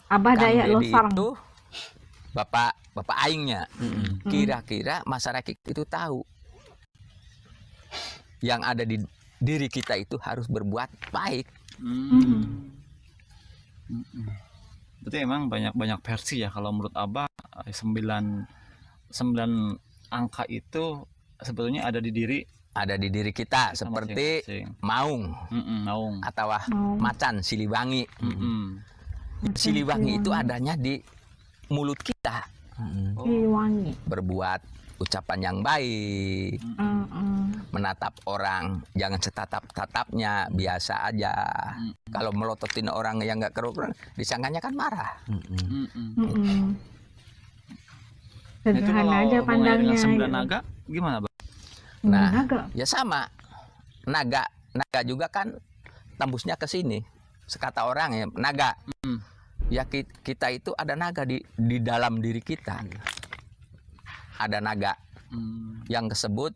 Abah Kang Dayak Dedi Losarang. itu bapak aingnya. Kira-kira masyarakat itu tahu yang ada di diri kita itu harus berbuat baik. Berarti emang banyak versi ya kalau menurut Abah. 9 angka itu sebetulnya ada di diri Kita seperti masing-masing. maung Naung. atau Maung. macan siliwangi. Siliwangi itu adanya di mulut kita. Siliwangi. Berbuat ucapan yang baik, menatap orang jangan setatap-tatapnya, biasa aja. Kalau melototin orang yang nggak kerukuran, disangkanya kan marah. Itu Sederhana aja kalau hubungannya pandangnya. dengan 9 gitu. naga gimana, Bang? Nah, Naga. ya sama. Naga juga kan tembusnya ke sini. Sekata orang ya, naga. Ya kita itu ada naga di dalam diri kita. Ada naga yang disebut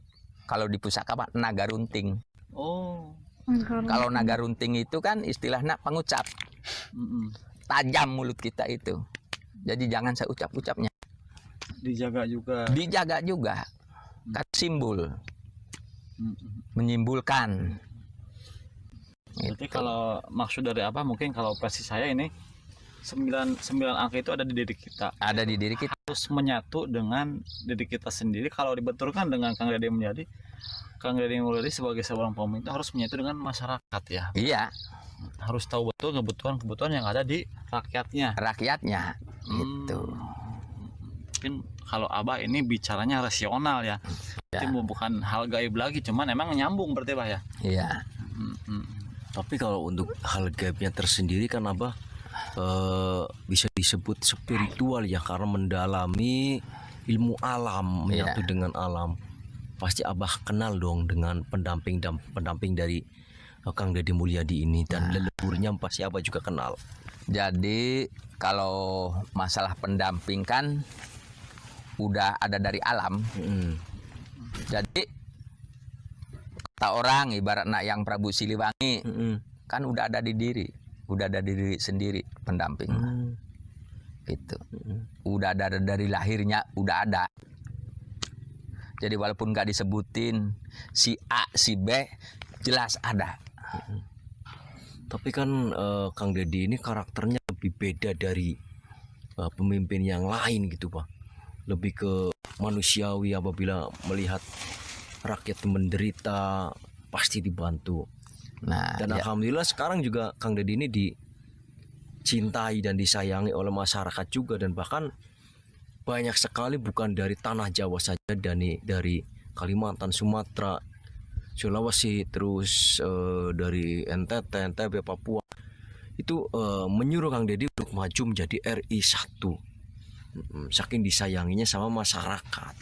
kalau di pusaka naga runting. Oh. Kalau naga runting itu kan istilahnya pengucap. Tajam mulut kita itu. Jadi jangan saya ucap-ucapnya. Dijaga juga. Kan simbol. Menyimpulkan. Berarti kalau maksud dari apa, mungkin kalau versi saya ini 9 angka itu ada di diri kita. Ada di diri kita. Harus menyatu dengan diri kita sendiri. Kalau dibenturkan dengan Kang Deddy Mulyadi sebagai seorang pemerintah harus menyatu dengan masyarakat ya. Iya. Harus tahu betul kebutuhan yang ada di rakyatnya. Gitu. Mungkin kalau Abah ini bicaranya rasional ya. Itu bukan hal gaib lagi, cuman emang nyambung berarti Bah ya. Iya. Tapi kalau untuk hal gaibnya tersendiri kan Abah bisa disebut spiritual ya, karena mendalami ilmu alam, menyatu dengan alam. Pasti Abah kenal dong dengan pendamping dari Kang Deddy Mulyadi ini, dan leluhurnya pasti Abah juga kenal. Jadi kalau masalah pendamping kan udah ada dari alam. Jadi kata orang ibaratnya yang Prabu Siliwangi kan udah ada di diri, sendiri pendamping. Gitu. Udah ada dari lahirnya, udah ada. Jadi walaupun nggak disebutin si A, si B, jelas ada. Tapi kan Kang Deddy ini karakternya lebih beda dari pemimpin yang lain gitu Pak. Lebih ke manusiawi, apabila melihat rakyat menderita pasti dibantu. Nah, dan alhamdulillah sekarang juga Kang Deddy ini dicintai dan disayangi oleh masyarakat juga, dan bahkan banyak sekali bukan dari tanah Jawa saja, dari Kalimantan, Sumatera, Sulawesi, terus dari NTT, NTB, Papua itu menyuruh Kang Deddy untuk maju menjadi RI 1. Saking disayanginya sama masyarakat.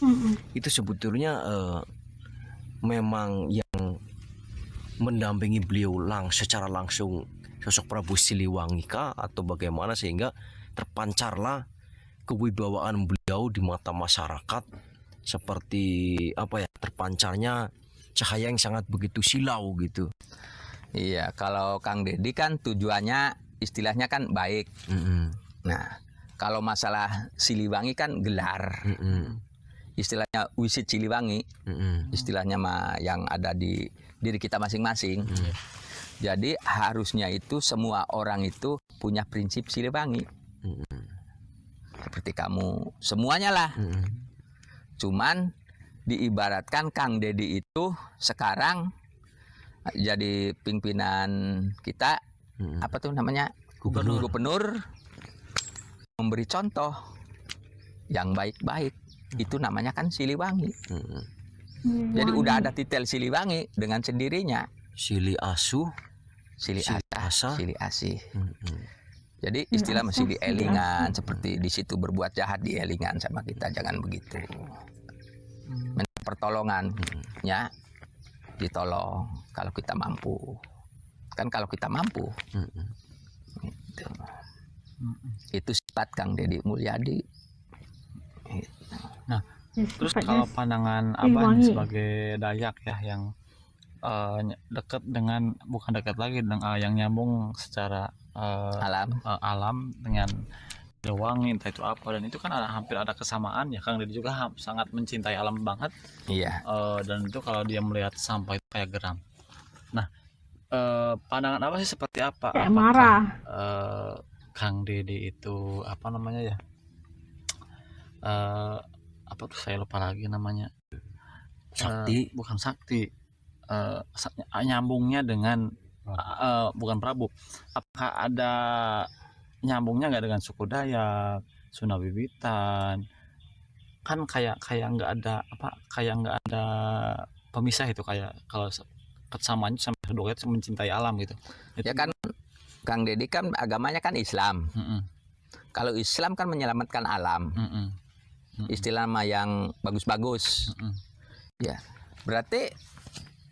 Itu sebetulnya memang yang mendampingi beliau secara langsung sosok Prabu Siliwangi kah, atau bagaimana sehingga terpancarlah kewibawaan beliau di mata masyarakat, seperti apa ya, terpancarnya cahaya yang sangat begitu silau gitu. Iya, kalau Kang Deddy kan tujuannya istilahnya kan baik. Nah, kalau masalah Siliwangi kan gelar. Istilahnya wisit Siliwangi. Istilahnya mah yang ada di diri kita masing-masing. Jadi harusnya itu semua orang itu punya prinsip Siliwangi. Seperti kamu, semuanya lah. Cuman diibaratkan Kang Deddy itu sekarang jadi pimpinan kita, apa tuh namanya, gubernur, memberi contoh yang baik-baik. Itu namanya kan Siliwangi. Jadi udah ada titel Siliwangi dengan sendirinya. Sili Asu, Sili Asa, Sili Asih. Jadi Sili istilah Asa, masih Sili dielingan, seperti di situ berbuat jahat dielingan sama kita, jangan begitu. Pertolongan, ya ditolong kalau kita mampu. Kan kalau kita mampu. Gitu. Itu sifat Kang Deddy Mulyadi. Nah, terus kalau pandangan Abah nih sebagai Dayak ya, yang dekat dengan, bukan dekat lagi dengan yang nyambung secara alam dengan Lewangi, entah itu apa, dan itu kan hampir ada kesamaan ya. Kang Deddy juga sangat mencintai alam banget. Iya. Dan itu kalau dia melihat sampah itu kayak geram. Nah, pandangan apa sih, seperti apa? Kayak marah. Kang Deddy itu apa namanya ya? Apa tuh, saya lupa lagi namanya. Sakti. Bukan sakti. Nyambungnya dengan bukan Prabu. Apakah ada nyambungnya nggak dengan suku Dayak, Sunda Wiwitan? Kan kayak nggak ada apa, kayak nggak ada pemisah itu, kayak kalau kesamaan sama kedua itu mencintai alam gitu. Ya kan Kang Deddy kan agamanya kan Islam. Kalau Islam kan menyelamatkan alam. Istilah mah yang bagus-bagus. Ya, berarti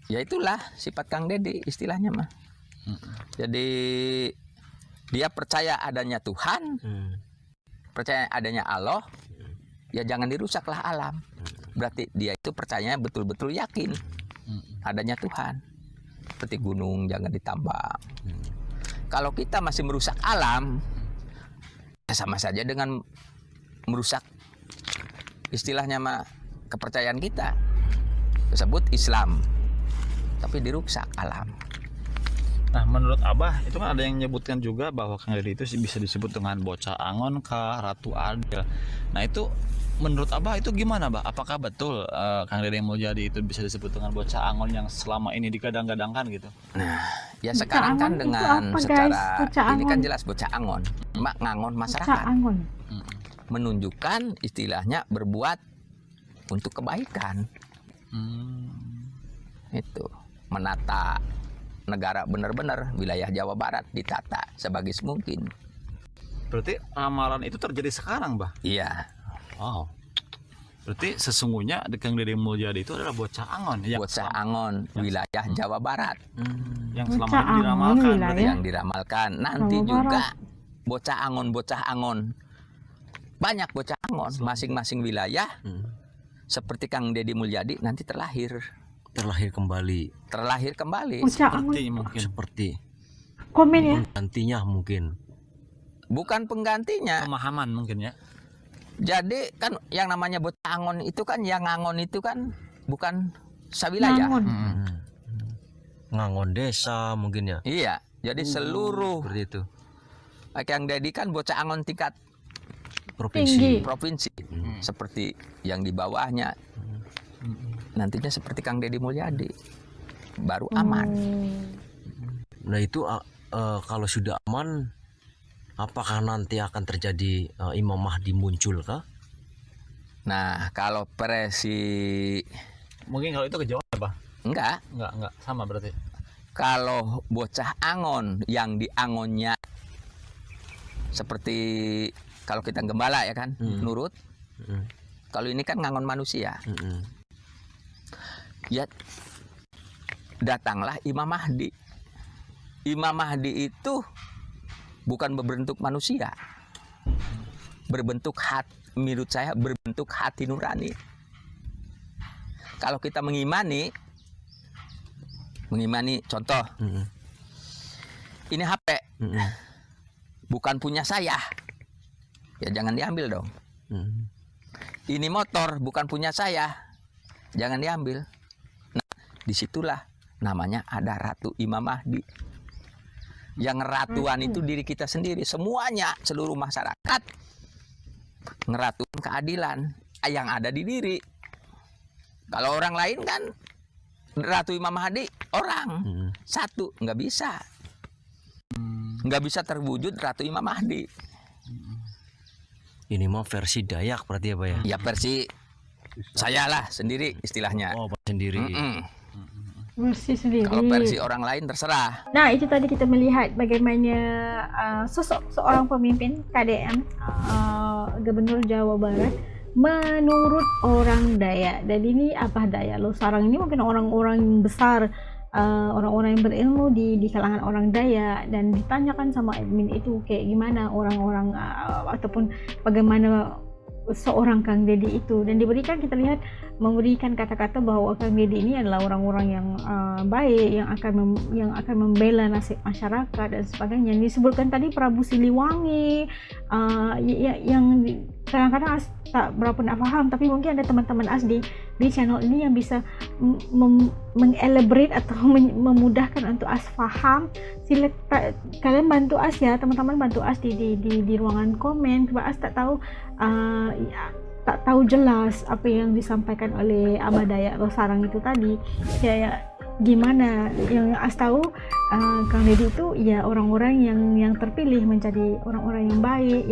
ya itulah sifat Kang Deddy istilahnya mah. Jadi dia percaya adanya Tuhan, percaya adanya Allah, ya jangan dirusaklah alam. Berarti dia itu percayanya betul-betul yakin adanya Tuhan. Seperti gunung jangan ditambang. Kalau kita masih merusak alam, ya sama saja dengan merusak istilahnya mah kepercayaan kita. Tersebut Islam, tapi dirusak alam. Nah, menurut Abah itu kan ada yang menyebutkan juga bahwa Kang Deddy itu bisa disebut dengan bocah angon kah, Ratu Adil. Nah, itu menurut Abah itu gimana, Bah? Apakah betul Kang Deddy Mulyadi itu bisa disebut dengan bocah angon yang selama ini digadang-gadangkan gitu? Nah, ya sekarang Bocah kan angon dengan itu apa, secara guys? Bocah ini kan angon. jelas bocah angon, ngangon Bocah masyarakat, angon. menunjukkan istilahnya berbuat untuk kebaikan. Itu menata negara benar-benar wilayah Jawa Barat ditata sebagus mungkin. Berarti ramalan itu terjadi sekarang, Bah? Iya. Wow. Berarti sesungguhnya Kang Deddy Mulyadi itu adalah bocah angon ya. Bocah angon wilayah Jawa Barat Yang selama Bocah ini angon diramalkan berarti. wilayah. yang diramalkan. Nanti Jawa juga Barat. bocah angon. Banyak bocah angon masing-masing wilayah. Seperti Kang Deddy Mulyadi nanti terlahir kembali. Bocah angon. Seperti mungkin. Seperti Komen ya. nantinya mungkin. Bukan penggantinya. Pemahaman mungkin ya. Jadi kan yang namanya bocah angon itu kan, yang ngangon itu kan bukan sawilayah. Ngangon. Ngangon desa mungkin ya. Iya, jadi seluruh Seperti itu. Kang Deddy kan bocah angon tingkat Tinggi. provinsi. Seperti yang di bawahnya. Nantinya seperti Kang Deddy Mulyadi. Baru aman. Nah itu kalau sudah aman, apakah nanti akan terjadi Imam Mahdi muncul kah? Nah, kalau Mungkin kalau itu kejauhan ya, Bah? enggak. Enggak sama berarti. Kalau bocah angon yang diangonnya seperti kalau kita gembala ya kan, nurut. Kalau ini kan ngangon manusia. Ya datanglah Imam Mahdi. Imam Mahdi itu bukan berbentuk manusia, berbentuk hati, menurut saya berbentuk hati nurani. Kalau kita mengimani contoh, ini HP bukan punya saya, ya jangan diambil dong. Ini motor bukan punya saya, jangan diambil. Nah, disitulah namanya ada Ratu Imam Mahdi. Yang ngeratuan itu diri kita sendiri, semuanya, seluruh masyarakat ngeratuin keadilan yang ada di diri. Kalau orang lain kan Ratu Imam Mahdi orang satu, nggak bisa terwujud Ratu Imam Mahdi. Ini mah versi Dayak berarti ya, Pak ya? Ya versi saya lah sendiri istilahnya. Oh, sendiri. Versi sendiri. Kalau versi orang lain terserah. Nah, itu tadi kita melihat bagaimana sosok seorang pemimpin KDM, Gubernur Jawa Barat, menurut orang Dayak. Dan ini apa Dayak? Lo sekarang ini mungkin orang-orang besar, orang-orang yang berilmu di kalangan orang Dayak, dan ditanyakan sama admin itu kayak gimana orang-orang ataupun bagaimana seorang Kang Deddy itu, dan diberikan, kita lihat memberikan kata-kata bahwa Kang Deddy ini adalah orang-orang yang baik, yang akan membela nasib masyarakat dan sebagainya. Disebutkan tadi Prabu Siliwangi, yang kadang-kadang tak berapa nak faham, tapi mungkin ada teman-teman As di channel ini yang bisa mengelaborate atau memudahkan untuk As faham. Sila kalian bantu As ya, teman-teman, bantu As di ruangan komen, sebab As tak tahu jelas apa yang disampaikan oleh Abah Dayak Losarang itu tadi. Ya gimana yang As tahu, Kang Deddy itu ya orang-orang yang terpilih menjadi orang-orang yang baik,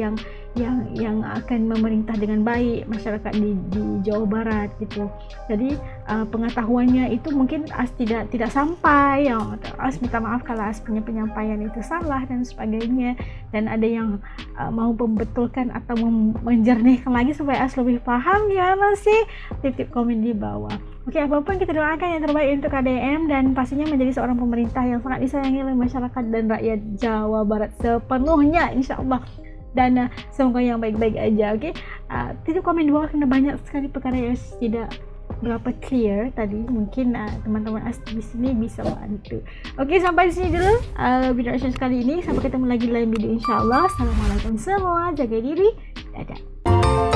yang akan memerintah dengan baik masyarakat di Jawa Barat gitu. Jadi pengetahuannya itu mungkin As tidak sampai, ya As minta maaf kalau As punya penyampaian itu salah dan sebagainya, dan ada yang mau membetulkan atau menjernihkan lagi supaya As lebih paham, gimana sih, titip komen di bawah. Oke, apapun kita doakan yang terbaik untuk KDM dan pastinya menjadi seorang pemerintah yang sangat disayangi oleh masyarakat dan rakyat Jawa Barat sepenuhnya, insya Allah. Dan semoga yang baik-baik aja. Oke, titip komen di bawah karena banyak sekali perkara yang tidak berapa clear tadi. Mungkin teman-teman As di sini bisa bantu. Oke, sampai di sini dulu video reaction kali ini. Sampai ketemu lagi di lain video, insya Allah. Assalamualaikum semua, jaga diri, dadah.